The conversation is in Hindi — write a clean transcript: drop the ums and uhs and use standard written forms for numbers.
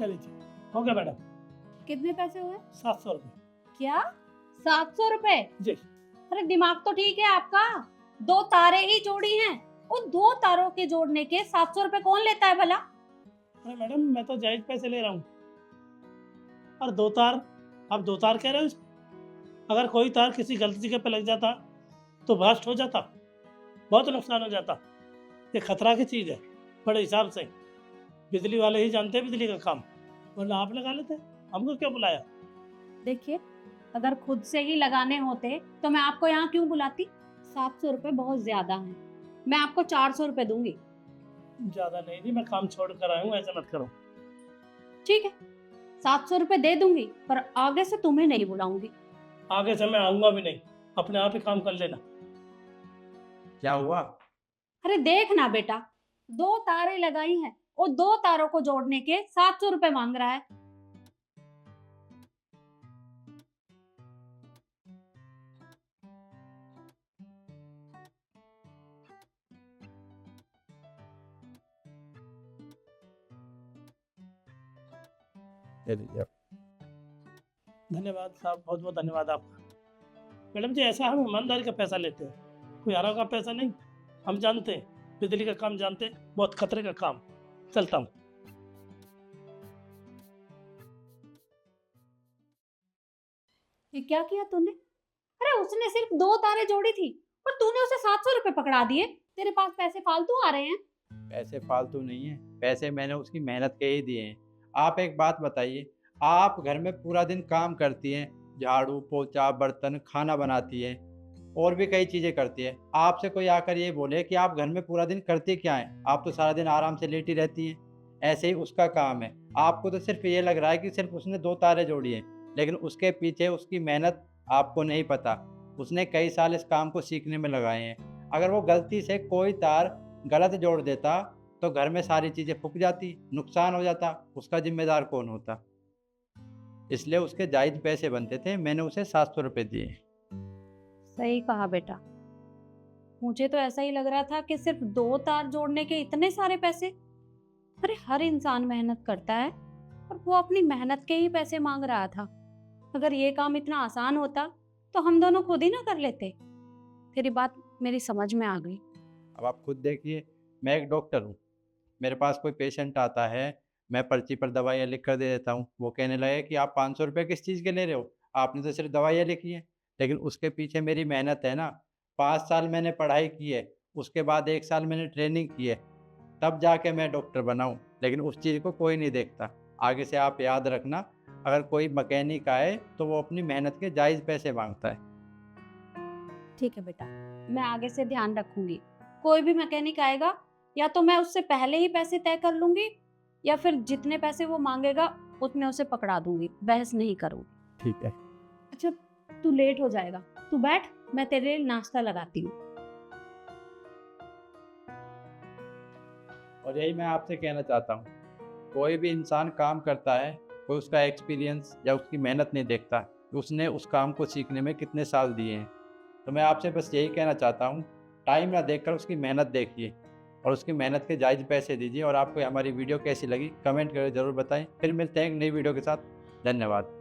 ले लीजिए, हो गया मैडम। कितने पैसे हुए? 700 रुपये। क्या 700 रुपए? जी। अरे दिमाग तो ठीक है आपका, 2 तारे ही जोड़ी हैं, उन 2 तारों के जोड़ने के 700 रुपए कौन लेता है भला? अरे मैडम मैं तो जायज पैसे ले रहा हूँ। और 2 तार, आप 2 तार कह रहे हो इसको? अगर कोई तार किसी गलत जगह पे लग जाता तो ब्लास्ट हो जाता, बहुत नुकसान हो जाता। ये खतरा की चीज़ है, बड़े हिसाब से। बिजली वाले ही जानते हैं बिजली का काम, वरना आप लगा लेते, हमको क्यों बुलाया? देखिए, अगर खुद से ही लगाने होते तो मैं आपको यहाँ क्यों बुलाती? 700 रुपए बहुत ज्यादा हैं, मैं आपको 400 रुपए दूंगी। ज़्यादा नहीं जी, मैं काम छोड़ कर आया हूँ, ऐसा मत करो। ठीक है, 700 रुपए दे दूंगी, पर आगे से तुम्हें नहीं बुलाऊंगी। आगे से मैं आऊँगा भी नहीं, अपने आप ही काम कर लेना। क्या हुआ? अरे देख ना बेटा, 2 तारें लगाई हैं और 2 तारों को जोड़ने के 700 रुपए मांग रहा है। ले लीजिए। धन्यवाद साहब, बहुत बहुत धन्यवाद आपका। मैडम जी, ऐसा हम ईमानदारी का पैसा लेते हैं, कोई हरा का पैसा नहीं। हम जानते हैं, बिजली का काम जानते हैं, बहुत खतरे का काम। चलता हूँ। ये क्या किया तूने? अरे उसने सिर्फ 2 तारें जोड़ी थी और तूने उसे 700 रुपए पकड़ा दिए। तेरे पास पैसे फालतू आ रहे हैं। पैसे फालतू नहीं है, पैसे मैंने उसकी मेहनत के ही दिए हैं। आप एक बात बताइए, आप घर में पूरा दिन काम करती हैं, झाड़ू पोछा बर्तन खाना बनाती हैं और भी कई चीज़ें करती हैं। आपसे कोई आकर ये बोले कि आप घर में पूरा दिन करती क्या हैं? आप तो सारा दिन आराम से लेटी रहती हैं। ऐसे ही उसका काम है। आपको तो सिर्फ ये लग रहा है कि सिर्फ उसने 2 तारे जोड़ी हैं, लेकिन उसके पीछे उसकी मेहनत आपको नहीं पता। उसने कई साल इस काम को सीखने में लगाए हैं। अगर वो गलती से कोई तार गलत जोड़ देता तो घर में सारी चीज़ें फूक जाती, नुकसान हो जाता, उसका ज़िम्मेदार कौन होता? इसलिए उसके जायज़ पैसे बनते थे, मैंने उसे 700 रुपये दिए। सही कहा बेटा, मुझे तो ऐसा ही लग रहा था कि सिर्फ 2 तार जोड़ने के इतने सारे पैसे। अरे हर इंसान मेहनत करता है और वो अपनी मेहनत के ही पैसे मांग रहा था। अगर ये काम इतना आसान होता तो हम दोनों खुद ही ना कर लेते। तेरी बात मेरी समझ में आ गई। अब आप खुद देखिए, मैं एक डॉक्टर हूँ, मेरे पास कोई पेशेंट आता है, मैं पर्ची पर दवाइयाँ लिख कर दे देता हूँ। वो कहने लगे कि आप 500 रुपये किस चीज़ के ले रहे हो? आपने तो सिर्फ दवाइयाँ लिखी हैं। लेकिन उसके पीछे मेरी मेहनत है ना। 5 साल मैंने पढ़ाई की है, उसके बाद 1 साल मैंने ट्रेनिंग की है, तब जाके मैं डॉक्टर बना हूँ। लेकिन उस चीज़ को कोई नहीं देखता। आगे से आप याद रखना, अगर कोई मैकेनिक आए तो वो अपनी मेहनत के जायज़ पैसे मांगता है। ठीक है बेटा, मैं आगे से ध्यान रखूंगी। कोई भी मैकेनिक आएगा या तो मैं उससे पहले ही पैसे तय कर लूंगी या फिर जितने पैसे वो मांगेगा उतने उसे पकड़ा दूंगी, बहस नहीं करूंगी। ठीक है। अच्छा, तू लेट हो जाएगा, तू बैठ, मैं तेरे लिए नाश्ता लगाती हूँ। और यही मैं आपसे कहना चाहता हूँ, कोई भी इंसान काम करता है, कोई उसका एक्सपीरियंस या उसकी मेहनत नहीं देखता कि उसने उस काम को सीखने में कितने साल दिए हैं। तो मैं आपसे बस यही कहना चाहता हूँ, टाइम ना देखकर उसकी मेहनत देखिए और उसकी मेहनत के जायज़ पैसे दीजिए। और आपको हमारी वीडियो कैसी लगी कमेंट करके ज़रूर बताएं। फिर मिलते हैं एक नई वीडियो के साथ। धन्यवाद।